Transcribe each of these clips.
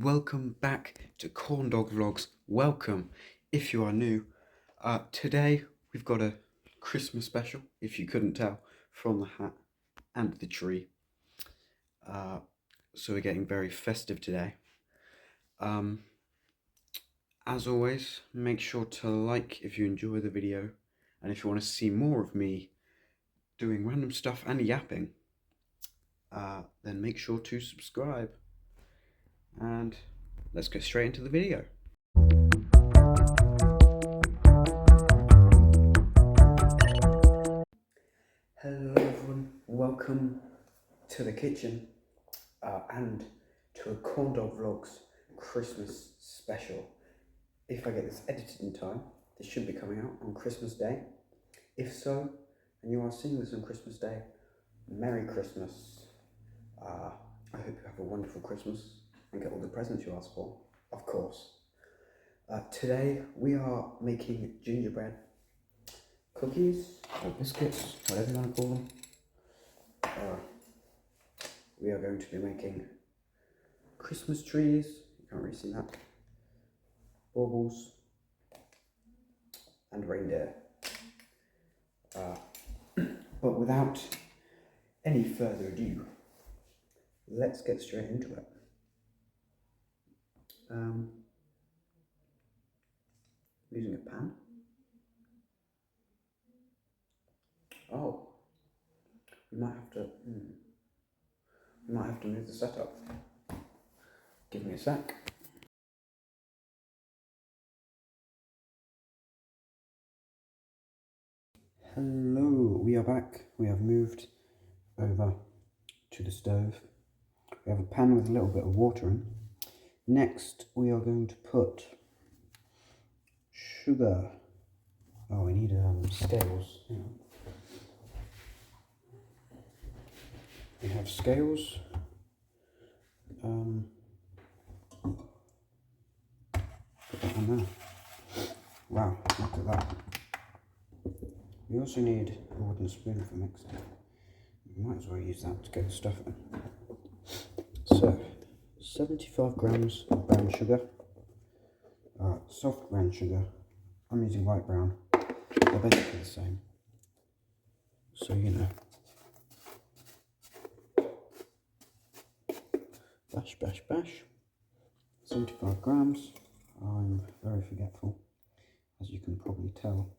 welcome back to Corndog Vlogs. Welcome if you are new. Today we've got a Christmas special, if you couldn't tell from the hat and the tree. So we're getting very festive today. As always, make sure to like if you enjoy the video, and if you want to see more of me doing random stuff and yapping, then make sure to subscribe. And let's go straight into the video. Hello everyone, welcome to the kitchen and to a Corndog Vlogs Christmas special. If I get this edited in time, this should be coming out on Christmas Day. If so, and you are seeing this on Christmas Day, Merry Christmas. I hope you have a wonderful Christmas and get all the presents you asked for, of course. Today we are making gingerbread cookies or biscuits, whatever you want to call them. We are going to be making Christmas trees, you can't really see that, baubles and reindeer. But without any further ado, let's get straight into it. Using a pan. Oh, we might have to move the setup. Give me a sec. Hello, we are back. We have moved over to the stove. We have a pan with a little bit of water in. Next, we are going to put sugar. Oh, we need scales. Hang on. We have scales. Put that on there. Wow, look at that. We also need a wooden spoon for mixing. We might as well use that to get the stuff in. So, 75 grams of brown sugar. Soft brown sugar. I'm using light brown. They're basically the same. So, you know. Bash, bash, bash. 75 grams. I'm very forgetful, as you can probably tell.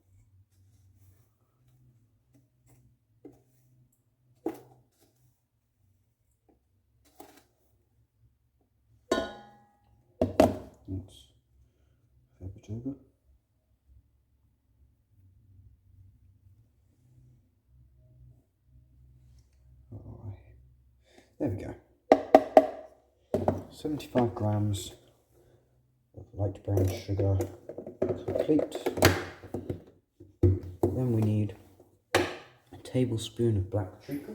Let's flip it over. There we go. 75 grams of light brown sugar complete. Then we need a tablespoon of black treacle.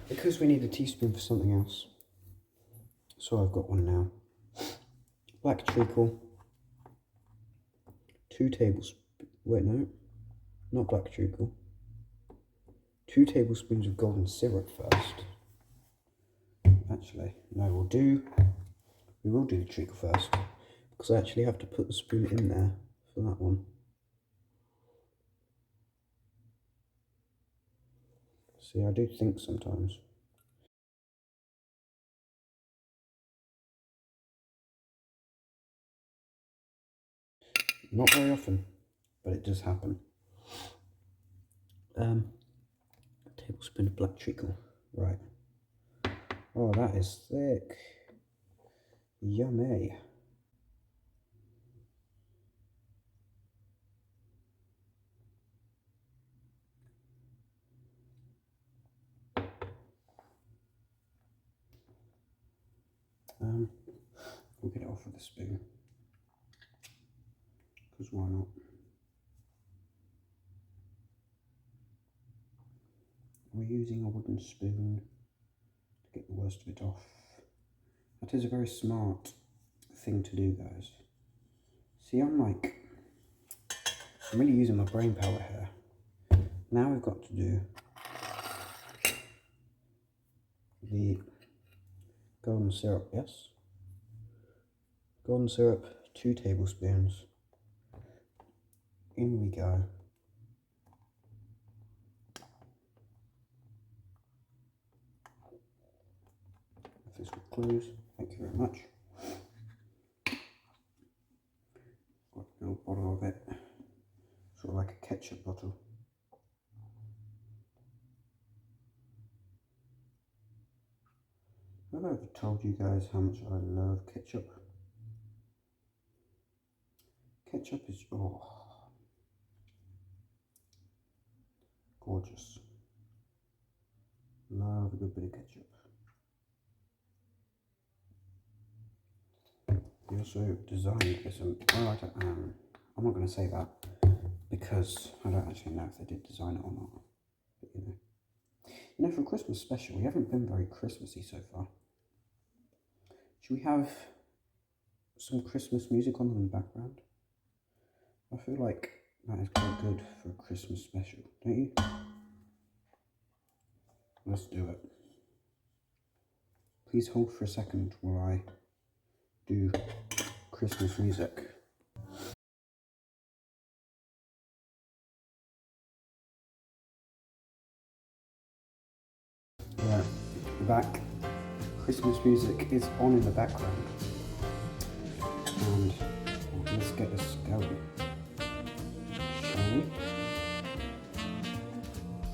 Because we need a teaspoon for something else, so I've got one now. Black treacle, 2 tablespoons, wait no, not black treacle, 2 tablespoons of golden syrup first. Actually, no, we will do the treacle first, because I actually have to put the spoon in there for that one. See, I do think sometimes. Not very often, but it does happen. A tablespoon of black treacle, right. Oh, that is thick. Yummy. We'll get it off with a spoon, because why not? We're using a wooden spoon to get the worst of it off. That is a very smart thing to do, guys. See, I'm really using my brain power here. now we've got to do the golden syrup, yes? Golden syrup, 2 tablespoons. In we go. If this would close, thank you very much. Got a little bottle of it, sort of like a ketchup bottle. Have I ever told you guys how much I love ketchup? Ketchup is, oh, gorgeous. Love a good bit of ketchup. He also designed this, well, I'm not going to say that because I don't actually know if they did design it or not. But you know, for a Christmas special, we haven't been very Christmassy so far. Should we have some Christmas music on in the background? I feel like that is quite good for a Christmas special, don't you? Let's do it. Please hold for a second while I do Christmas music. Right, we're back. Christmas music is on in the background. And let's get this going. Shall we?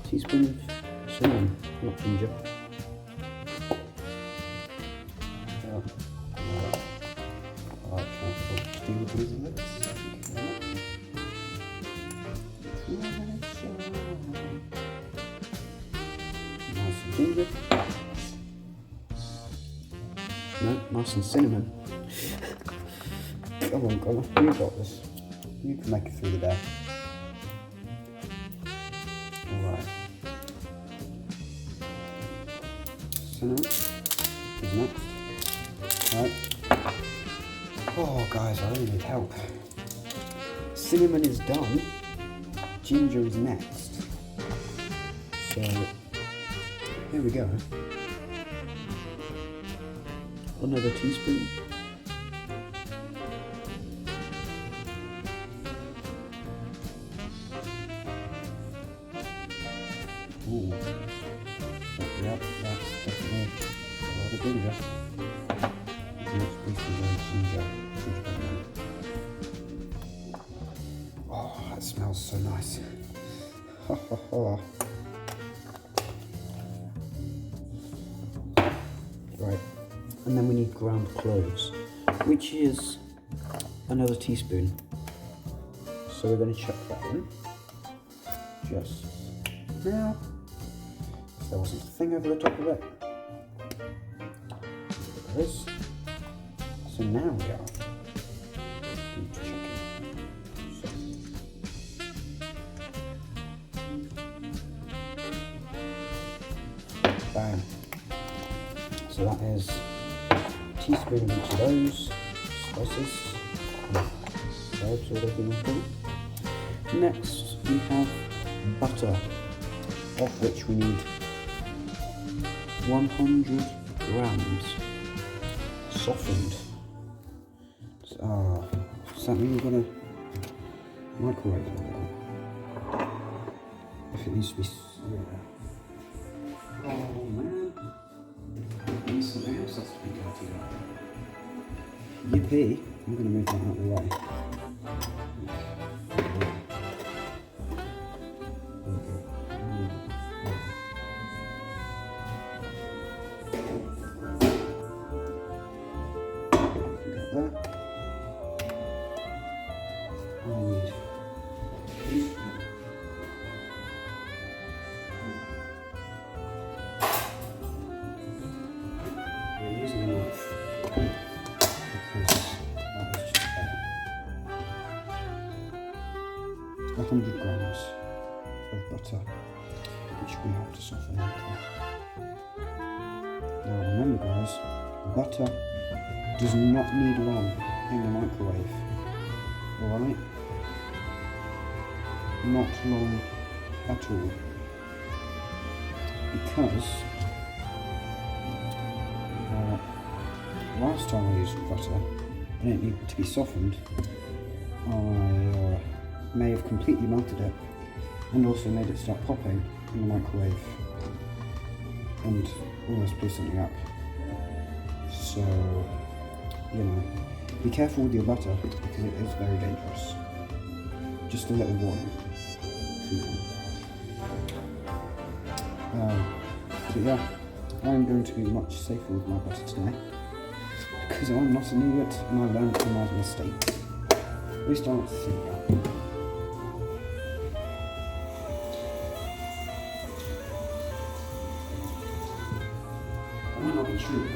Teaspoon of cinnamon, not ginger. Steel these lips. Nice and ginger. No, nice and cinnamon. Come on, you got this. You can make it through the day. Alright. Cinnamon is next. Right. Oh guys, I really need help. Cinnamon is done. Ginger is next. So, here we go. Another teaspoon. Ooh. Yep, that's definitely a lot of ginger. Next piece of ginger. Oh, that smells so nice. Ha ha ha. Right, and then we need ground cloves, which is another teaspoon. So we're going to chuck that in just now. If there wasn't a thing over the top of it. There is. So now we are going to chuck in. So. Bang. So that is a teaspoon of each of those spices, herbs, or whatever you want to call it. Next we have butter, of which we need 100 grams softened. Does that mean we're going to microwave it a little? If it needs to be, yeah. Oh man. Something else has to be dirty like that. Yippee! I'm going to move that out of the way. Got that. I need using a knife because that is just better. 100 grams of butter, which we have to soften into. Now remember guys, butter does not need long in the microwave, alright? Not long at all, because last time I used butter and it needed to be softened, I may have completely melted it and also made it start popping in the microwave and almost blew something up. So, you know, be careful with your butter because it is very dangerous. Just a little warning. But yeah, I'm going to be much safer with my butter today because I'm not an idiot and I learned from my mistakes. At least I like to think that. It might not be true.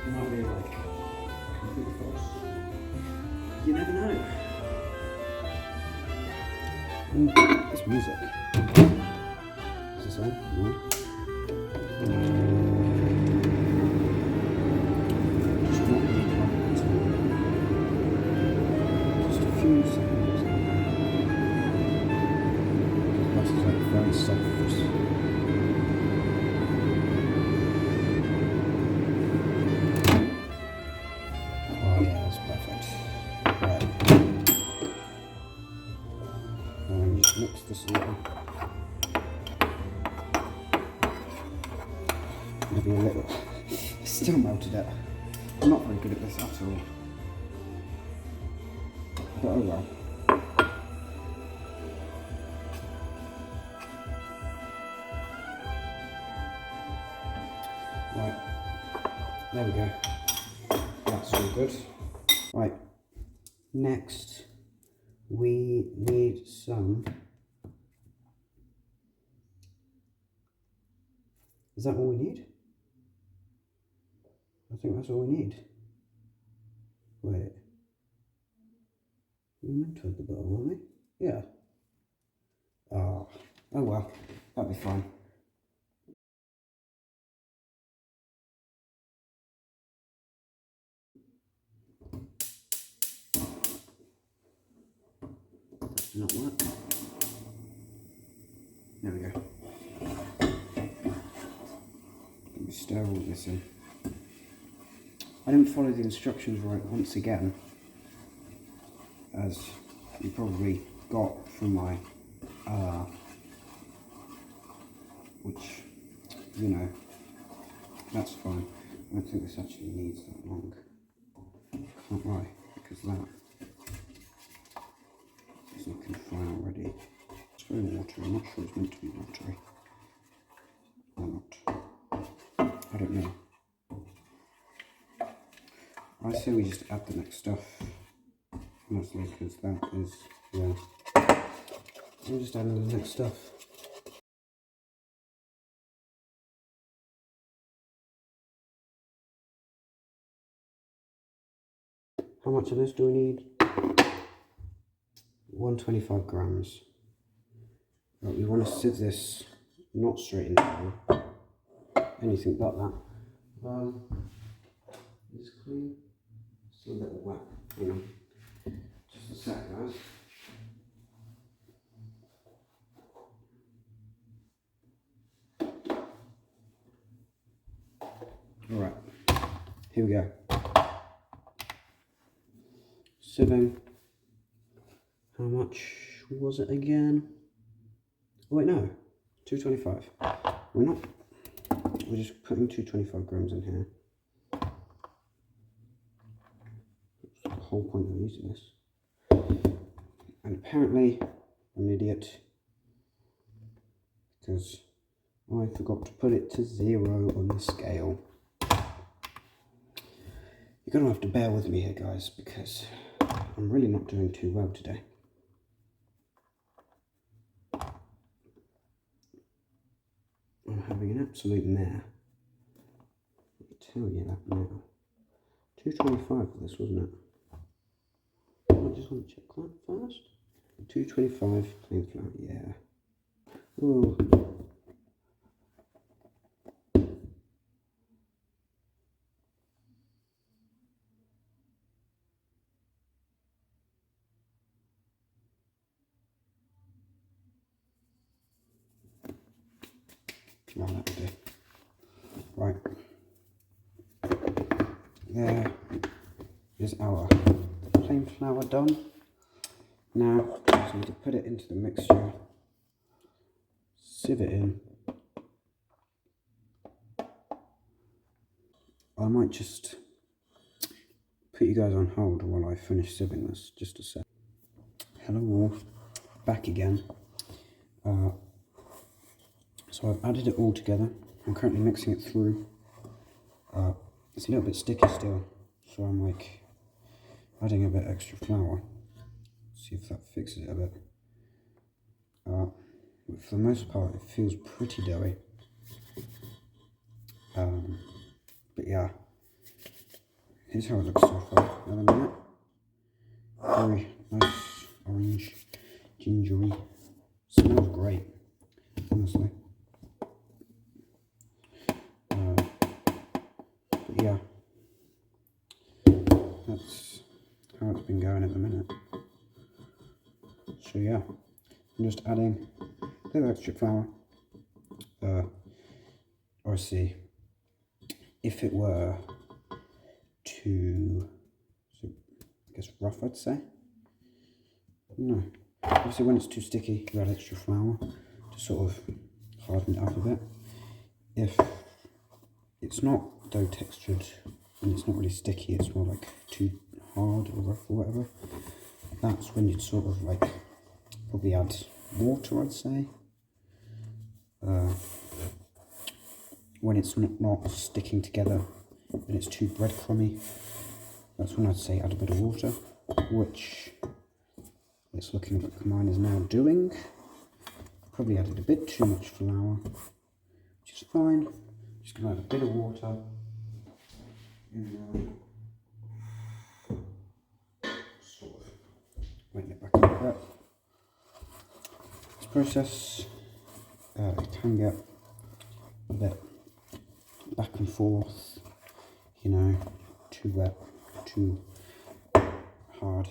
It might be like completely false. You never know. And this music. Is this on? No. Just not really quite at all. Just a few seconds. Because butter's like very soft. Mix this a little. Maybe a little. Still melted it. I'm not very good at this at all. But oh well. Right. There we go. That's all good. Right. Next, we need some. Is that all we need? I think that's all we need. Wait. We meant to add the butter, weren't we? Yeah. Oh well. That'll be fine. Does not work. There we go. Let me stir all this in. I didn't follow the instructions right once again, as you probably got from my, which, you know, that's fine. I don't think this actually needs that long. Can't lie, because that is looking fine already. It's very watery. I'm not sure it's meant to be watery. Or not. I don't know. I say we just add the next stuff, mostly because that is, yeah. We'll just add in the next stuff. How much of this do we need? 125 grams. Right, we want to sieve this not straight into anything but that. Is this clean? Still a little wet. Hang on. Just a sec, guys. Alright. Here we go. Sieving. How much was it again? Oh, wait, no. 225. We're not. We're just putting 225 grams in here. That's the whole point of using this. And apparently, I'm an idiot because I forgot to put it to 0 on the scale. You're going to have to bear with me here, guys, because I'm really not doing too well today. I'm having an absolute mare. I'll tell you that now. 225 for this, wasn't it? I just want to check that first. 225 plain flour, yeah. Ooh. No, that will do. Right. There is our plain flour done. Now, just need to put it into the mixture, sieve it in. I might just put you guys on hold while I finish sieving this, just a sec. Hello all, back again. So I've added it all together. I'm currently mixing it through. It's a little bit sticky still, so I'm like adding a bit extra flour. See if that fixes it a bit. But for the most part, it feels pretty doughy. But yeah, here's how it looks so far. Another minute. Very nice orange, gingery. Smells great, honestly. But yeah, that's how it's been going at the minute. So yeah, I'm just adding a little extra flour. Obviously, if it were too, I guess, rough, I'd say. No. Obviously, when it's too sticky, you add extra flour to sort of harden it up a bit. If it's not dough textured and it's not really sticky, it's more like too hard or rough or whatever, that's when you'd sort of like probably add water, I'd say. When it's not sticking together and it's too breadcrumby, that's when I'd say add a bit of water, which it's looking like mine is now doing. Probably added a bit too much flour, which is fine. Just gonna add a bit of water in sort of wetting it back up a bit. This process, it can get a bit back and forth, you know, too wet, too hard,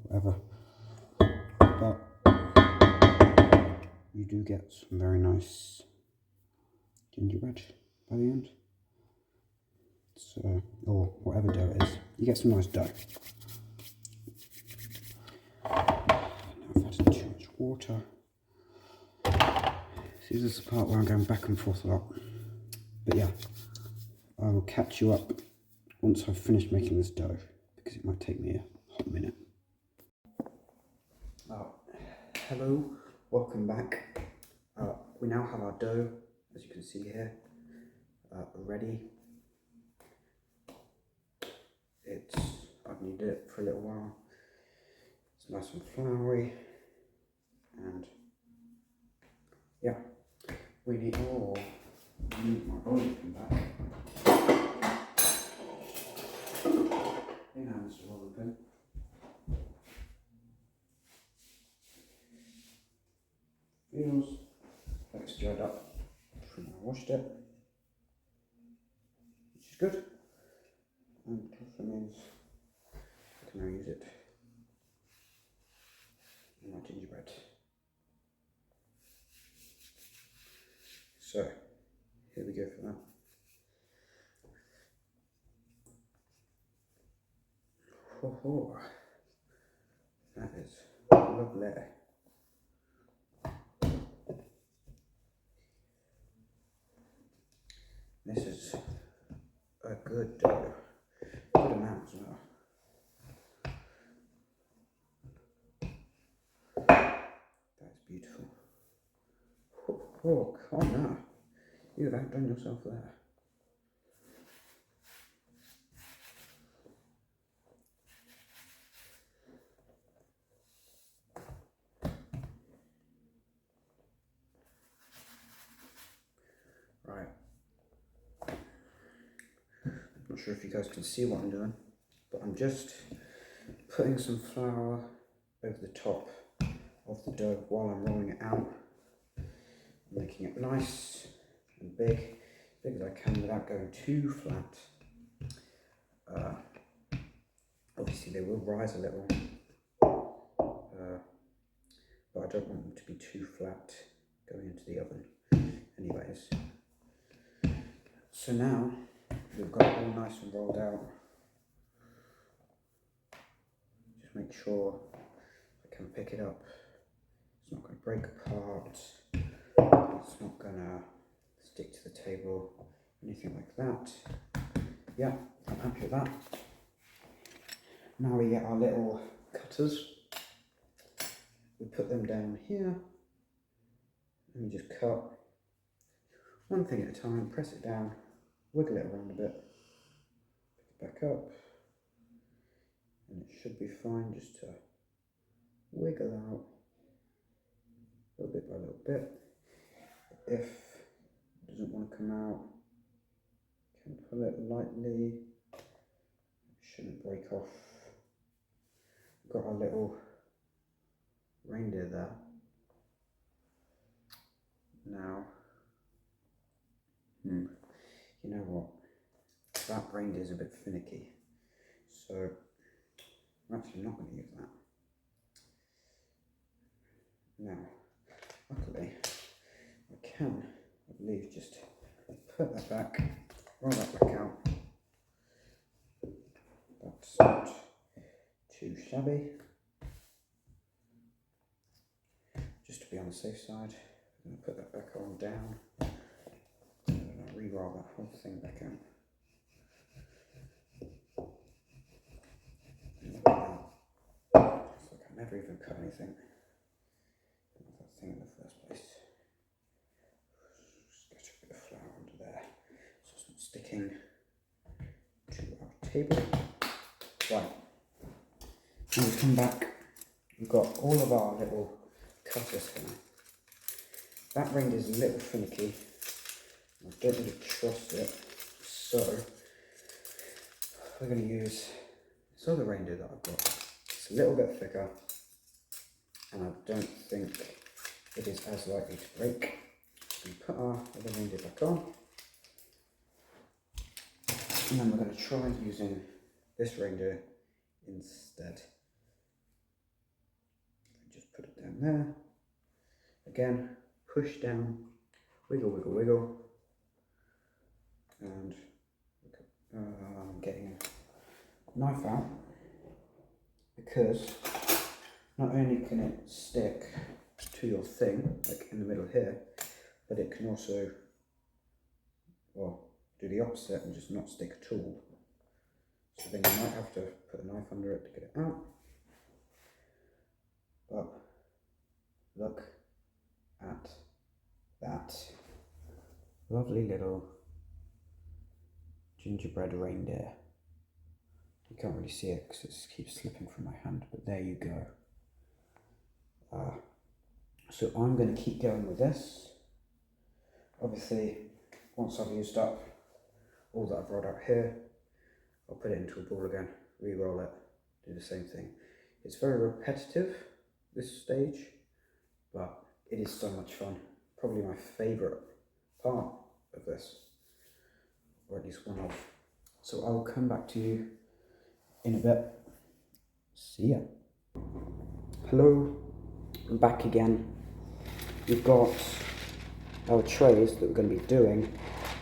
whatever. But you do get some very nice gingerbread by the end. So, or whatever dough it is, you get some nice dough. Now I've added too much water. This is the part where I'm going back and forth a lot. But yeah, I will catch you up once I've finished making this dough, because it might take me a hot minute. Hello, welcome back. We now have our dough, as you can see here, ready. I've kneaded it for a little while. It's nice and floury, and yeah, we need my bowl to come back. Hey now, Mr. Robinson. Feels like it's dried up from when I washed it, which is good, and it also means I can now use it in my gingerbread. So, here we go for that. Oh, that is lovely. This is a good dough, good amount as well. That's beautiful. Oh, come on now. You've outdone yourself there. Right. Not sure if you guys can see what I'm doing, but I'm just putting some flour over the top of the dough while I'm rolling it out, making it nice and big as I can without going too flat. Obviously they will rise a little, but I don't want them to be too flat going into the oven. And anyways. So now we've got it all nice and rolled out. Just make sure I can pick it up. It's not going to break apart. It's not going to stick to the table, anything like that. Yeah, I'm happy with that. Now we get our little cutters. We put them down here and we just cut one thing at a time, press it down, wiggle it around a bit, pick it back up, and it should be fine just to wiggle out a little bit by little bit. If it doesn't want to come out, you can pull it lightly, it shouldn't break off. We've got our little reindeer there. Now, you know what? That reindeer is a bit finicky, so I'm actually not going to use that. Now, luckily, I can, I believe, just put that back, roll that back out. That's not too shabby. Just to be on the safe side, I'm going to put that back on down. I'm going to re-roll that whole thing back out. Look at that. It's like I never even cut anything. That thing in the first place. Just get a bit of flour under there so it's not sticking to our table. Right. Now we come back, we've got all of our little cutters here. That reindeer is a little finicky. I don't really trust it, so we're going to use this other reindeer that I've got. It's a little bit thicker, and I don't think it is as likely to break. We put our other reindeer back on, and then we're going to try using this reindeer instead. Just put it down there. Again, push down, wiggle, wiggle, wiggle, and I'm getting a knife out because not only can it stick to your thing, like in the middle here, but it can also, well, do the opposite and just not stick at all. So then you might have to put a knife under it to get it out. But look at that lovely little gingerbread reindeer. You can't really see it because it keeps slipping from my hand, but there you go. So I'm going to keep going with this. Obviously, once I've used up all that I've rolled out here, I'll put it into a ball again, re-roll it, do the same thing. It's very repetitive, this stage, but it is so much fun. Probably my favourite part of this, or at least one of. So I'll come back to you in a bit. See ya. Hello, I'm back again. We've got our trays that we're going to be doing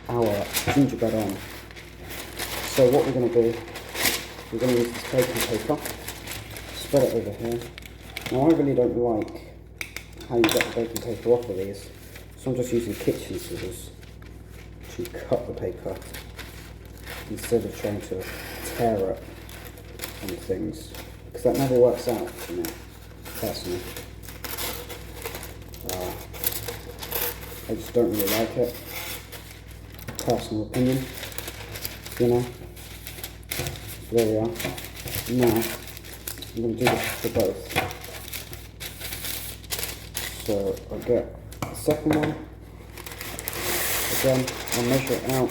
our gingerbread on. So what we're going to do, we're going to use this baking paper, spread it over here. Now I really don't like how you get the baking paper off of these, so I'm just using kitchen scissors to cut the paper instead of trying to tear it on things, because that never works out for me, personally. I just don't really like it. Personal opinion, you know. So there we are. Now, I'm going to do this for both. So I'll get the second one. Again, I'll measure it out.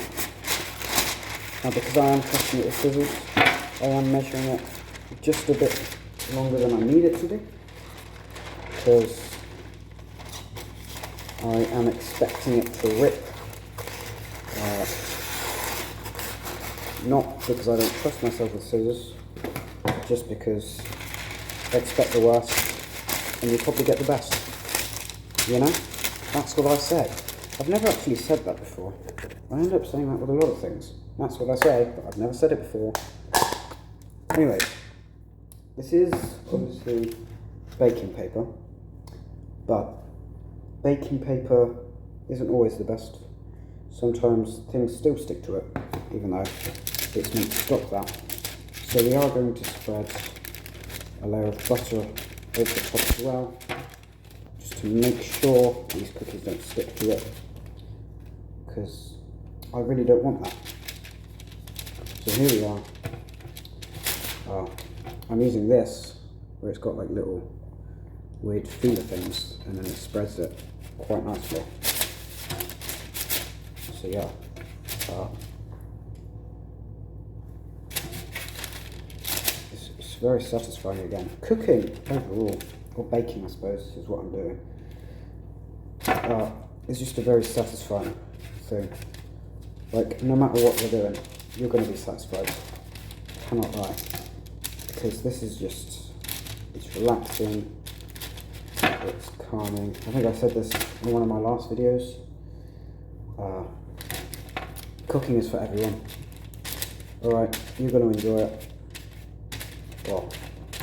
Now because I am cutting it with scissors, I am measuring it just a bit longer than I need it to be, because I am expecting it to rip. Not because I don't trust myself with scissors, just because I expect the worst and you probably get the best. You know? That's what I said. I've never actually said that before. I end up saying that with a lot of things. That's what I say, but I've never said it before. Anyway, this is obviously baking paper, but baking paper isn't always the best. Sometimes things still stick to it, even though it's meant to stop that. So we are going to spread a layer of butter over the top as well, just to make sure these cookies don't stick to it, because I really don't want that. So here we are. I'm using this, where it's got like little weird feeler things, and then it spreads it quite nicely. So yeah, it's very satisfying again. Cooking overall, or baking I suppose, is what I'm doing. It's just a very satisfying thing. Like, no matter what you're doing, you're going to be satisfied. Cannot lie. Because this is just, it's relaxing, it's calming. I think I said this in one of my last videos. Cooking is for everyone. Alright, you're going to enjoy it. Well,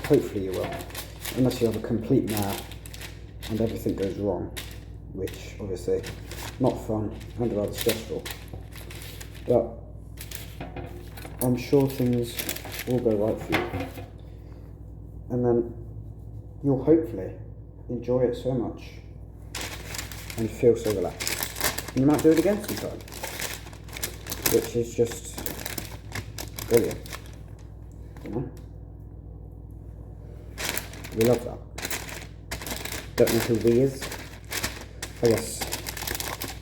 hopefully you will. Unless you have a complete mare and everything goes wrong, which obviously not fun and rather stressful. But I'm sure things will go right for you. And then you'll hopefully enjoy it so much and feel so relaxed. And you might do it again sometime, which is just brilliant, you know? We love that. Don't know who we is. I guess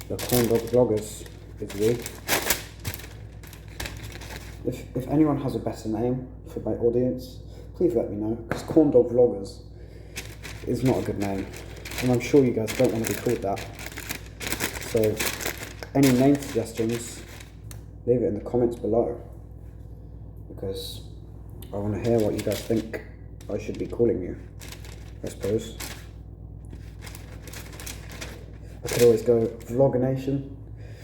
the Corndog vloggers is we. If anyone has a better name for my audience, please let me know, because Corndog vloggers is not a good name, and I'm sure you guys don't want to be called that. So any name suggestions, leave it in the comments below, because I want to hear what you guys think I should be calling you, I suppose. I could always go Vlogination,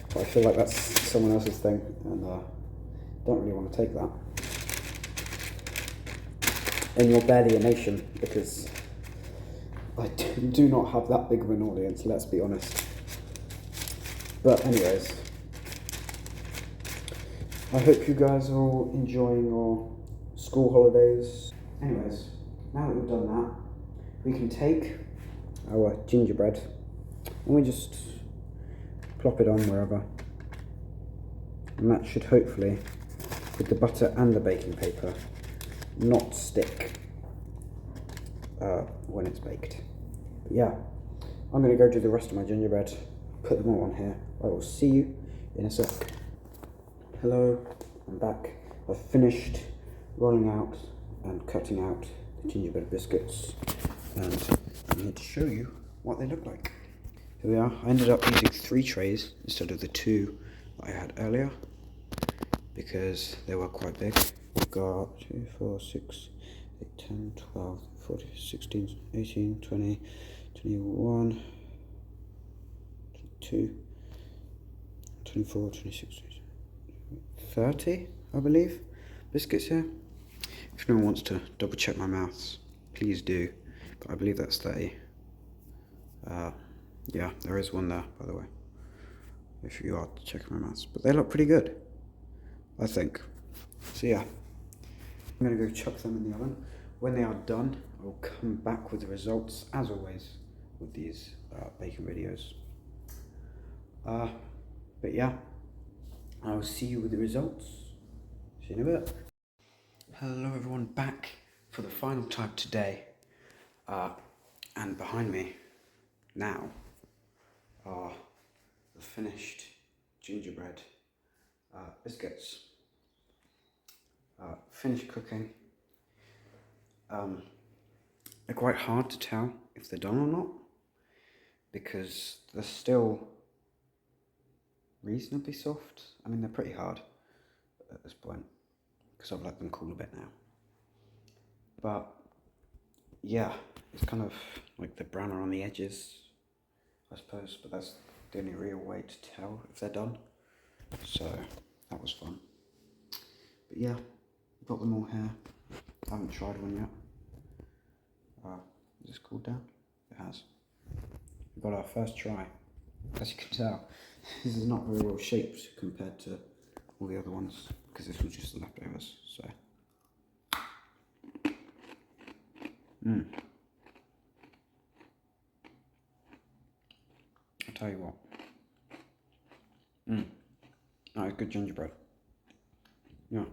but I feel like that's someone else's thing, and don't really want to take that. And you're barely a nation, because I do not have that big of an audience, let's be honest. But anyways, I hope you guys are all enjoying your school holidays. Anyways, now that we've done that, we can take our gingerbread and we just plop it on wherever. And that should hopefully, with the butter and the baking paper, not stick when it's baked. But yeah, I'm going to go do the rest of my gingerbread, put them all on here. I will see you in a sec. Hello, I'm back. I've finished rolling out and cutting out the gingerbread biscuits, and I'm here to show you what they look like. Here we are. I ended up using 3 trays instead of the 2 that I had earlier, because they were quite big. We've got 2, 4, 6, 8, 10, 12, 14, 16, 18, 20, 21, 22, 24, 26, 30, I believe, biscuits here. If no one wants to double check my maths, please do, but I believe that's 30. Yeah, there is one there, by the way, if you are checking my maths, but they look pretty good, I think. So yeah, I'm going to go chuck them in the oven. When they are done, I'll come back with the results, as always, with these baking videos. But yeah, I'll see you with the results. See you in a bit. Hello everyone, back for the final time today. And behind me now are the finished gingerbread biscuits. Finished cooking. They're quite hard to tell if they're done or not, because they're still reasonably soft. I mean, they're pretty hard at this point, because I've let them cool a bit now. But yeah, it's kind of like the brown around the edges, I suppose, but that's the only real way to tell if they're done. So that was fun. But yeah, got them all here. I haven't tried one yet. Is this cooled down? It has. We got our first try. As you can tell, this is not very well shaped compared to all the other ones, because this was just the leftovers. So, I'll tell you what. That is good gingerbread. Yeah,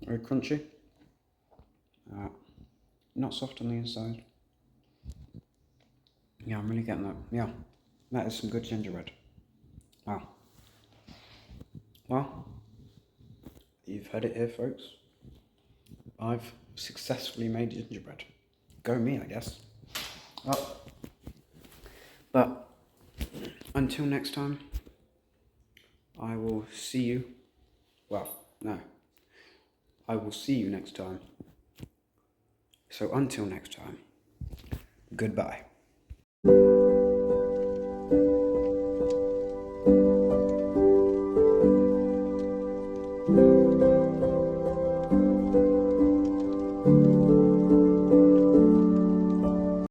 very crunchy. Not soft on the inside. Yeah, I'm really getting that. Yeah, that is some good gingerbread. Wow. Well, you've heard it here, folks. I've successfully made gingerbread. Go me, I guess. But until next time, I will see you. Well, no. I will see you next time. So until next time, goodbye.